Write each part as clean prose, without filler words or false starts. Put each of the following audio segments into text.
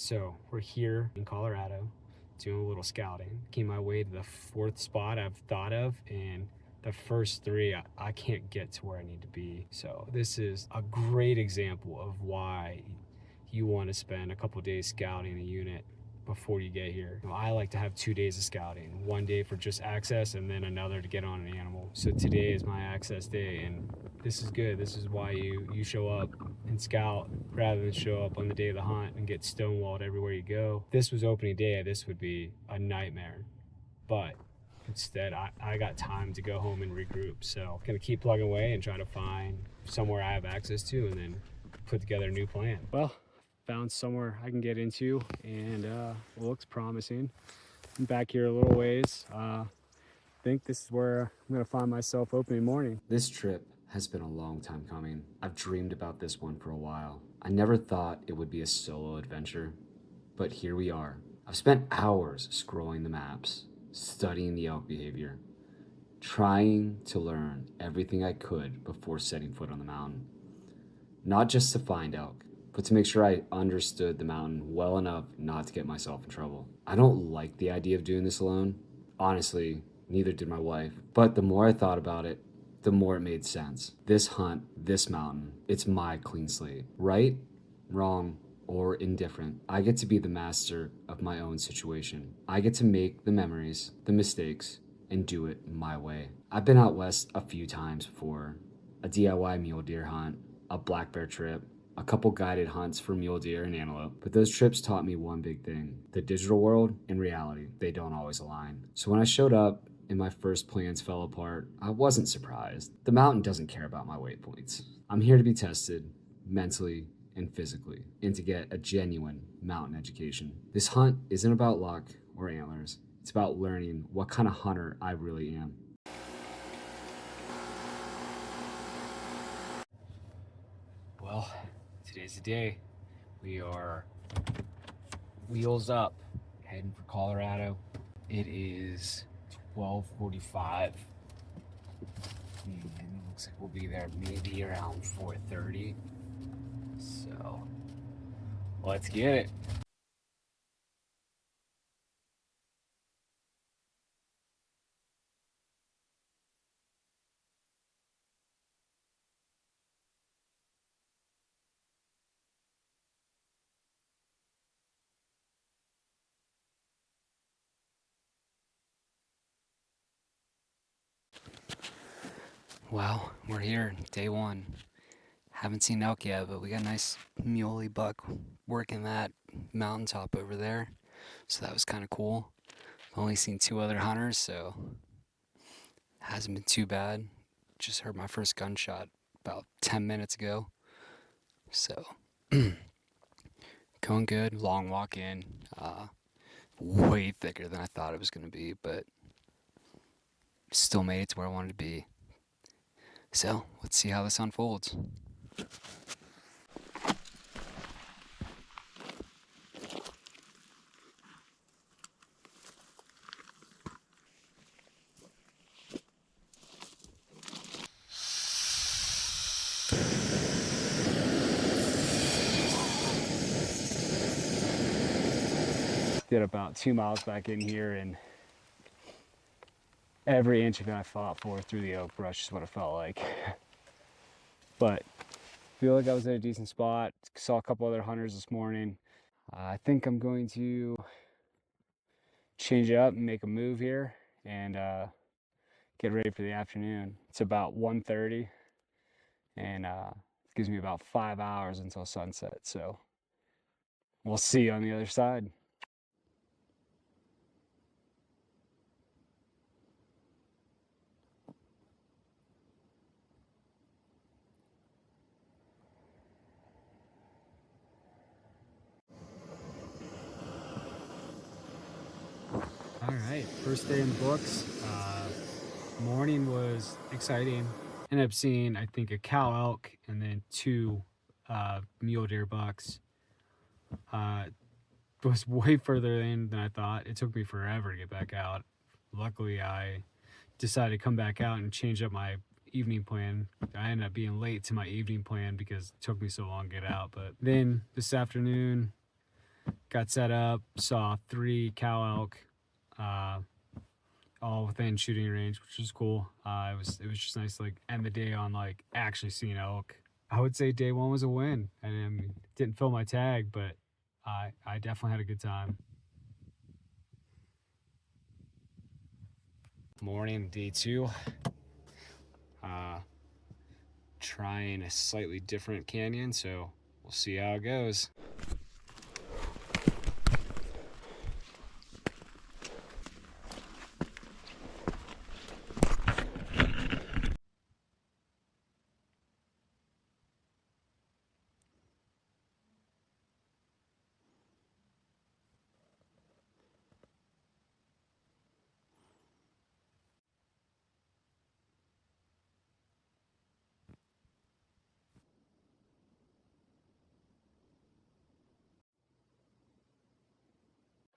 So we're here in Colorado doing a little scouting. Came my way to the fourth spot I've thought of, and the first three I can't get to where I need to be. So this is a great example of why you want to spend a couple days scouting a unit before you get here. I like to have 2 days of scouting, 1 day for just access and then another to get on an animal. So today is my access day, and this is good. This is why you show up and scout rather than show up on the day of the hunt and get stonewalled everywhere you go. If this was opening day, this would be a nightmare. But instead, I got time to go home and regroup. So I'm gonna keep plugging away and try to find somewhere I have access to and then put together a new plan. Well, found somewhere I can get into, and looks promising. I'm back here a little ways. I think this is where I'm gonna find myself opening morning. This trip has been a long time coming. I've dreamed about this one for a while. I never thought it would be a solo adventure, but here we are. I've spent hours scrolling the maps, studying the elk behavior, trying to learn everything I could before setting foot on the mountain. Not just to find elk, but to make sure I understood the mountain well enough not to get myself in trouble. I don't like the idea of doing this alone. Honestly, neither did my wife. But the more I thought about it, the more it made sense. This hunt, this mountain, it's my clean slate. Right, wrong, or indifferent, I get to be the master of my own situation. I get to make the memories, the mistakes, and do it my way. I've been out west a few times before. A DIY mule deer hunt, a black bear trip, a couple guided hunts for mule deer and antelope. But those trips taught me one big thing. The digital world and reality, they don't always align. So when I showed up and my first plans fell apart, I wasn't surprised. The mountain doesn't care about my waypoints. I'm here to be tested mentally and physically, and to get a genuine mountain education. This hunt isn't about luck or antlers. It's about learning what kind of hunter I really am. Well, today's the day. We are wheels up, heading for Colorado. It is 12:45. And it looks like we'll be there maybe around 4:30. So let's get it. Well, we're here, day one. Haven't seen elk yet, but we got a nice muley buck working that mountaintop over there. So that was kind of cool. I've only seen 2 other hunters, so hasn't been too bad. Just heard my first gunshot about 10 minutes ago. So going good. Long walk in. Way thicker than I thought it was going to be, but still made it to where I wanted to be. So let's see how this unfolds. Did about 2 miles back in here, and every inch of it I fought for through the oak brush is what it felt like. But I feel like I was at a decent spot. Saw a couple other hunters this morning. I think I'm going to change it up and make a move here and get ready for the afternoon. It's about 1:30, and it gives me about 5 hours until sunset. So we'll see you on the other side. All right, first day in the books. Morning was exciting. Ended up seeing, I think, a cow elk and then 2 mule deer bucks. Was way further in than I thought. It took me forever to get back out. Luckily, I decided to come back out and change up my evening plan. I ended up being late to my evening plan because it took me so long to get out. But then this afternoon, Got set up, saw 3 cow elk, all within shooting range, which was cool. It was just nice to like end the day on like actually seeing elk. I would say day 1 was a win. I mean, didn't fill my tag, but I definitely had a good time. Morning, day 2. Trying a slightly different canyon, so we'll see how it goes.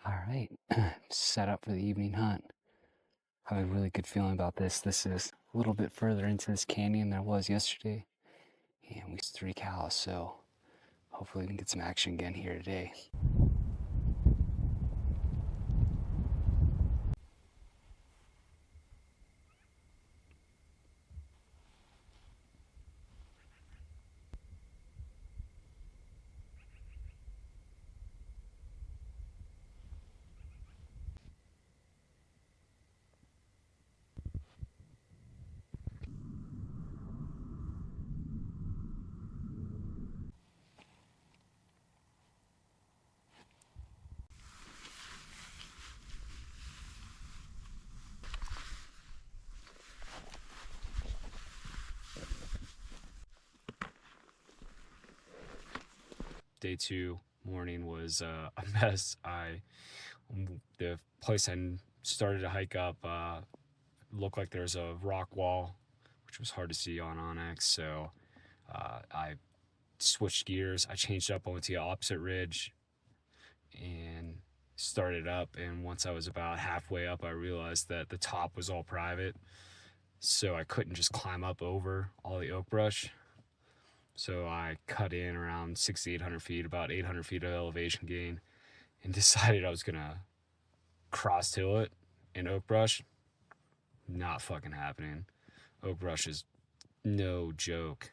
All right, set up for the evening hunt. I have a really good feeling about this. This is a little bit further into this canyon than I was yesterday, and we 3 cows, so hopefully we can get some action again here today. Day 2 morning was a mess. The place I started to hike up looked like there was a rock wall, which was hard to see on Onyx. So I switched gears. I changed up, onto the opposite ridge, and started up. And once I was about halfway up, I realized that the top was all private, so I couldn't just climb up over all the oak brush. So I cut in around 6,800 feet, about 800 feet of elevation gain, and decided I was gonna cross till it in oak brush. Not fucking happening. Oak brush is no joke.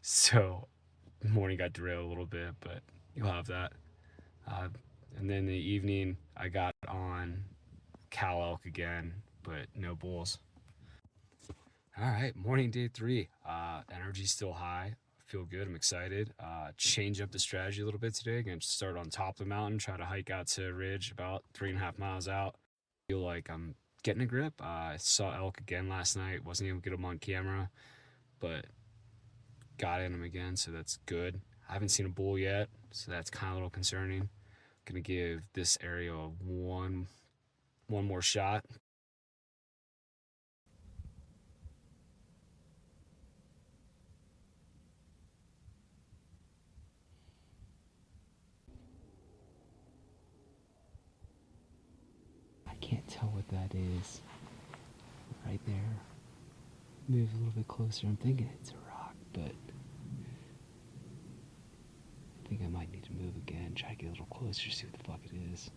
So morning got derailed a little bit, but you'll have that. And then in the evening, I got on cow elk again, but no bulls. All right, morning, day 3. Energy's still high. Feel good. I'm excited. Change up the strategy a little bit today. Gonna start on top of the mountain, try to hike out to a ridge about 3.5 miles out. Feel like I'm getting a grip. I saw elk again last night. Wasn't able to get them on camera, but got in them again, so that's good. I haven't seen a bull yet, so that's kind of a little concerning. Gonna give this area one more shot. I can't tell what that is right there. Move a little bit closer. I'm thinking it's a rock, but I think I might need to move again, try to get a little closer, see what the fuck it is.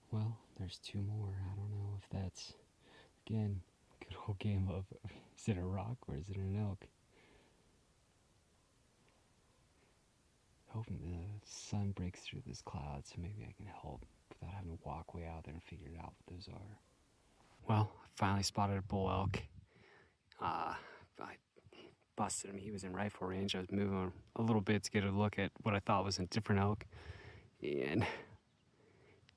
Well, there's 2 more. I don't know if that's, again, good old game of is it a rock or is it an elk? Hoping the sun breaks through this cloud so maybe I can help without having to walk way out there and figure out what those are. Well, I finally spotted a bull elk. I busted him. He was in rifle range. I was moving a little bit to get a look at what I thought was a different elk, and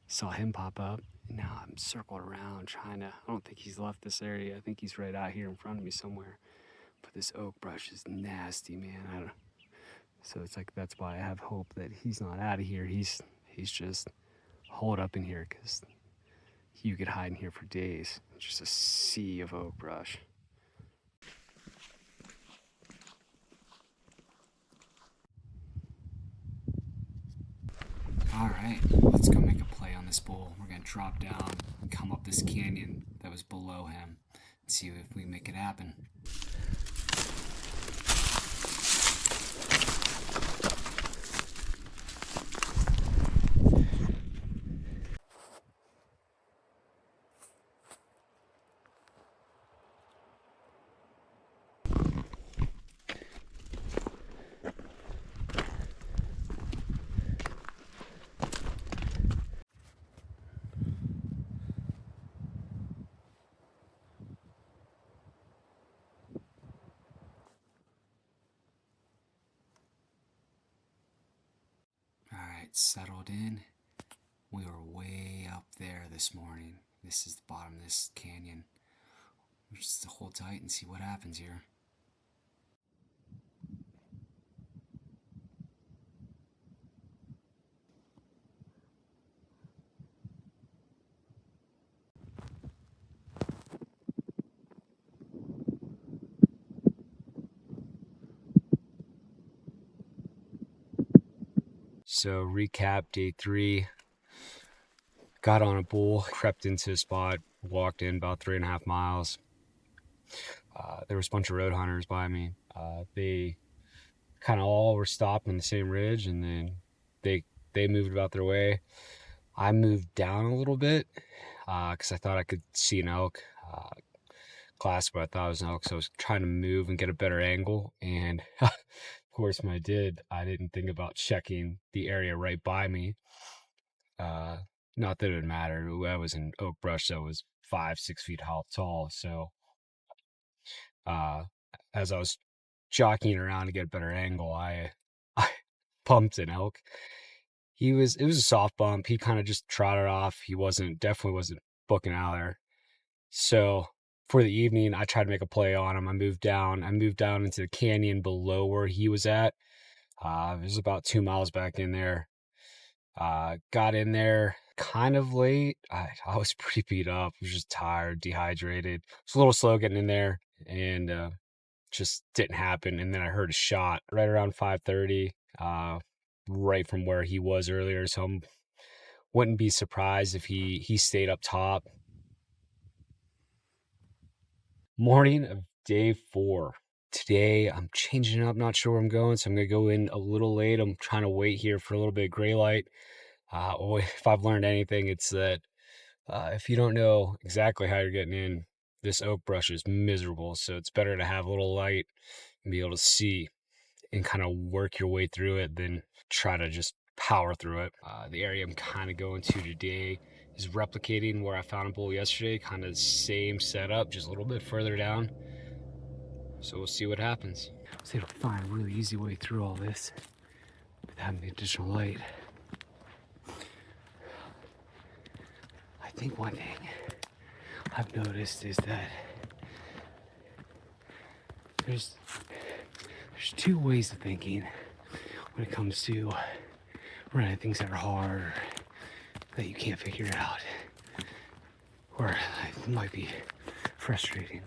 saw him pop up. And now I'm circled around trying to, I don't think he's left this area. I think he's right out here in front of me somewhere. But this oak brush is nasty, man. So it's like, that's why I have hope that he's not out of here. He's just holed up in here, because you could hide in here for days. It's just a sea of oak brush. Alright, let's go make a play on this bull. We're gonna drop down and come up this canyon that was below him and see if we make it happen. Alright, settled in. We were way up there this morning. This is the bottom of this canyon. We're just to hold tight and see what happens here. So recap day 3. Got on a bull, crept into a spot, walked in about 3.5 miles. There was a bunch of road hunters by me. They kind of all were stopped on the same ridge, and then they moved about their way. I moved down a little bit because I thought I could see an elk. Class, but I thought it was an elk, so I was trying to move and get a better angle. And of course, when I didn't think about checking the area right by me. Not that it would matter. I was in oak brush that was 5-6 feet tall. So as I was jockeying around to get a better angle, I pumped an elk. It was a soft bump. He kind of just trotted off. He definitely wasn't booking out there. So for the evening, I tried to make a play on him. I moved down into the canyon below where he was at. It was about 2 miles back in there. Got in there kind of late. I was pretty beat up. I was just tired, dehydrated. It was a little slow getting in there, and just didn't happen. And then I heard a shot right around 5:30, right from where he was earlier. So I wouldn't be surprised if he stayed up top. Morning of day 4. Today I'm changing up, not sure where I'm going, so I'm gonna go in a little late. I'm trying to wait here for a little bit of gray light. If I've learned anything, it's that if you don't know exactly how you're getting in, this oak brush is miserable. So it's better to have a little light and be able to see and kind of work your way through it than try to just power through it. The area I'm kind of going to today is replicating where I found a bull yesterday, kind of the same setup, just a little bit further down. So we'll see what happens. I was able to find a really easy way through all this with having the additional light. I think one thing I've noticed is that there's 2 ways of thinking when it comes to running things that are hard or that you can't figure out, or it might be frustrating.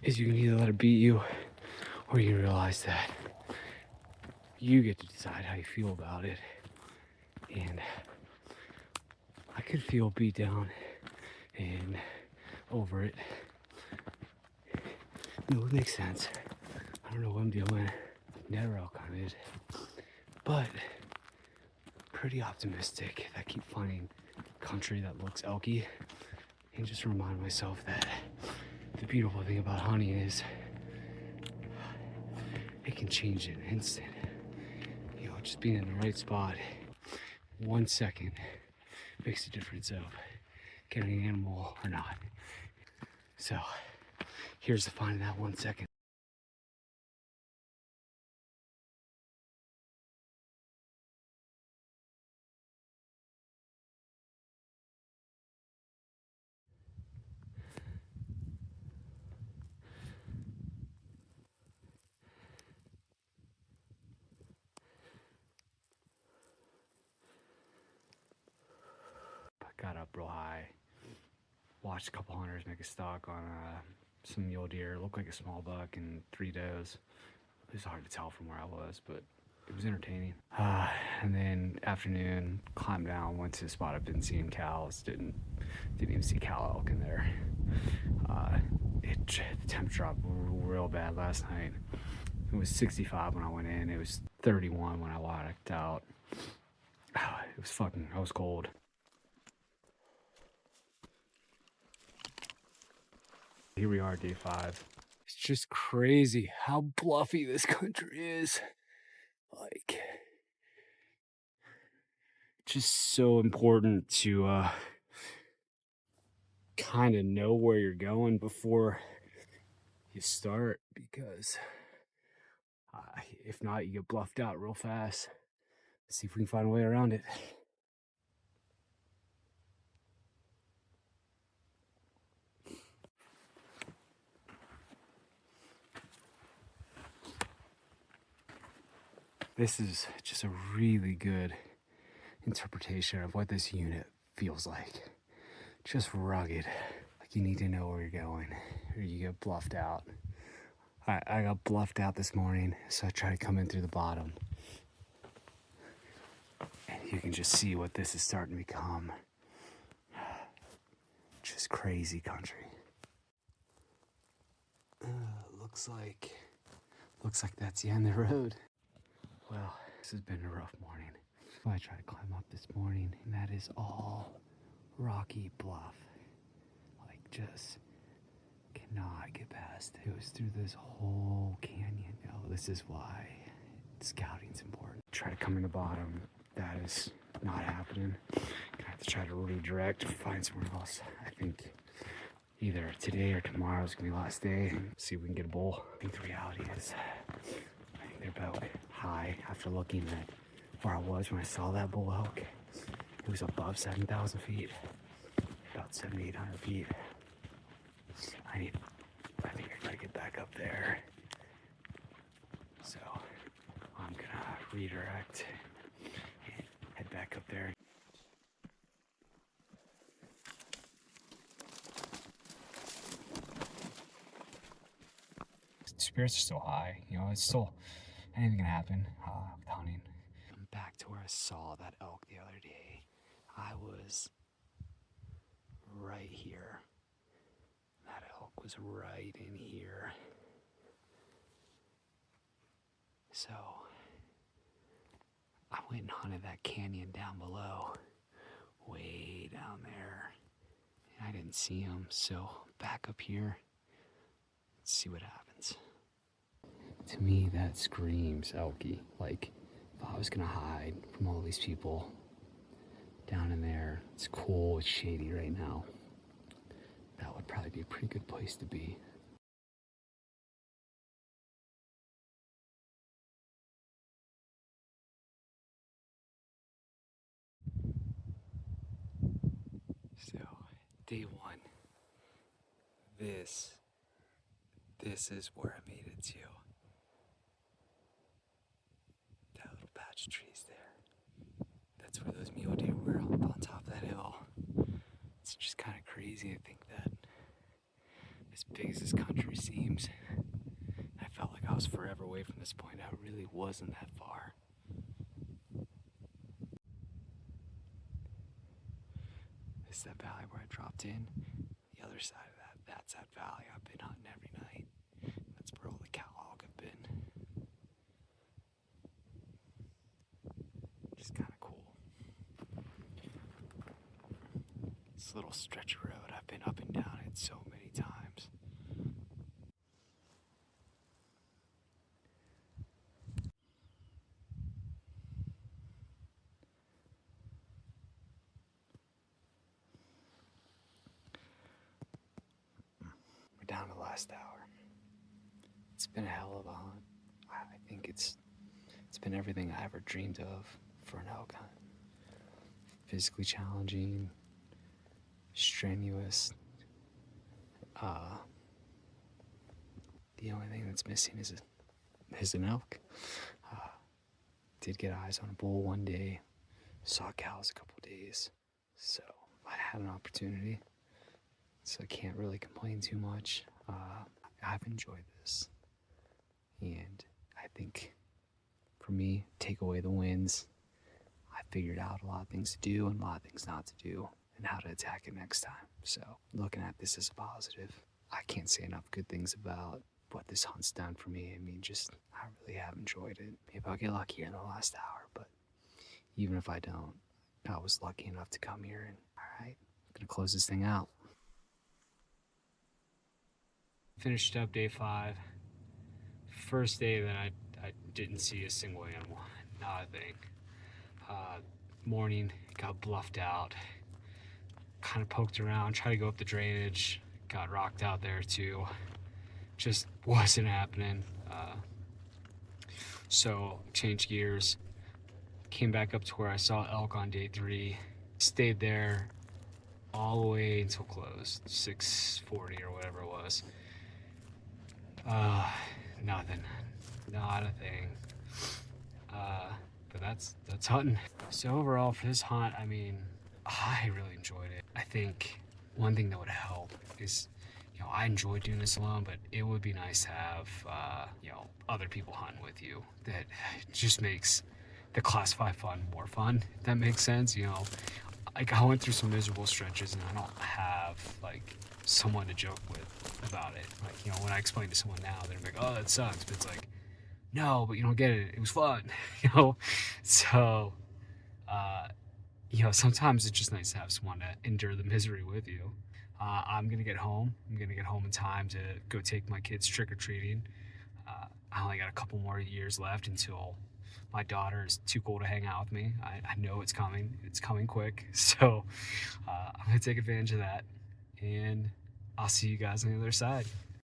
Is you can either let it beat you, or you realize that you get to decide how you feel about it. And I could feel beat down and over it. No, it makes sense. I don't know what I'm doing. Never elk hunted. But pretty optimistic if I keep finding country that looks elky, and just remind myself that the beautiful thing about hunting is it can change in an instant. You know, just being in the right spot, 1 second makes a difference of getting an animal or not. So here's the finding that 1 second. I got up real high, watched a couple hunters make a stalk on some mule deer. It looked like a small buck and 3 does. It was hard to tell from where I was, but it was entertaining. And then afternoon, climbed down, went to a spot I've been seeing cows. Didn't even see cow elk in there. The temp dropped real bad last night. It was 65 when I went in. It was 31 when I walked out. I was cold. Here we are, day 5. It's just crazy how bluffy this country is. Like, just so important to kind of know where you're going before you start, because if not, you get bluffed out real fast. Let's see if we can find a way around it. This is just a really good interpretation of what this unit feels like. Just rugged. Like you need to know where you're going or you get bluffed out. I got bluffed out this morning, so I tried to come in through the bottom. And you can just see what this is starting to become. Just crazy country. Looks like that's the end of the road. Well, this has been a rough morning. I tried to climb up this morning, and that is all rocky bluff. Like, just cannot get past. It was through this whole canyon. Oh, this is why scouting's important. Try to come in the bottom. That is not happening. Gonna have to try to redirect, find somewhere else. I think either today or tomorrow is gonna be the last day. See if we can get a bull. I think the reality is, I think they're about high. After looking at where I was when I saw that bull elk, it was above 7,000 feet, about 7,800 feet. I think I gotta get back up there. So I'm gonna redirect and head back up there. Spirits are still high, you know, it's still, anything can happen with hunting. I'm back to where I saw that elk the other day. I was right here. That elk was right in here. So I went and hunted that canyon down below, way down there, and I didn't see him. So back up here, let's see what happens. To me, that screams elky. Like, if I was gonna hide from all these people down in there, it's cool, it's shady right now. That would probably be a pretty good place to be. So, day 1. This is where I made it to. That little patch of trees there. That's where those mule deer were, up on top of that hill. It's just kind of crazy to think that as big as this country seems, I felt like I was forever away from this point. I really wasn't that far. This is that valley where I dropped in. The other side of that, that's that valley I've been hunting every night. That's where all the cow elk have been. Just kind of cool. This little stretch of road, I've been up and down it so many times. We're down to the last hour. It's been a hell of a hunt. I think it's been everything I ever dreamed of for an elk hunt. Physically challenging, strenuous. The only thing that's missing is an elk. Did get eyes on a bull one day, saw cows a couple days, so I had an opportunity. So I can't really complain too much. I've enjoyed this, and I think for me. Take away the wins. I figured out a lot of things to do and a lot of things not to do and how to attack it next time. So looking at this as a positive, I can't say enough good things about what this hunt's done for me. I mean, just, I really have enjoyed it. Maybe I'll get luckier in the last hour, but even if I don't, I was lucky enough to come here and, all right, I'm gonna close this thing out. Finished up day 5. First day that I didn't see a single animal, not a thing. Morning, got bluffed out, kind of poked around, tried to go up the drainage, got rocked out there too. Just wasn't happening. So changed gears, came back up to where I saw elk on day 3, stayed there all the way until close, 6:40 or whatever it was. Nothing, not a thing. But that's hunting. So overall for this hunt, I mean, I really enjoyed it. I think one thing that would help is, you know, I enjoy doing this alone, but it would be nice to have, you know, other people hunting with you. That just makes the Class 5 fun more fun, if that makes sense. You know, like I went through some miserable stretches and I don't have like someone to joke with about it. Like, you know, when I explain to someone now, they're like, oh, that sucks. But it's like, no, but you don't get it. It was fun, you know? So, you know, sometimes it's just nice to have someone to endure the misery with you. I'm gonna get home. I'm gonna get home in time to go take my kids trick-or-treating. I only got a couple more years left until my daughter is too cool to hang out with me. I know it's coming. It's coming quick. So I'm gonna take advantage of that. And I'll see you guys on the other side.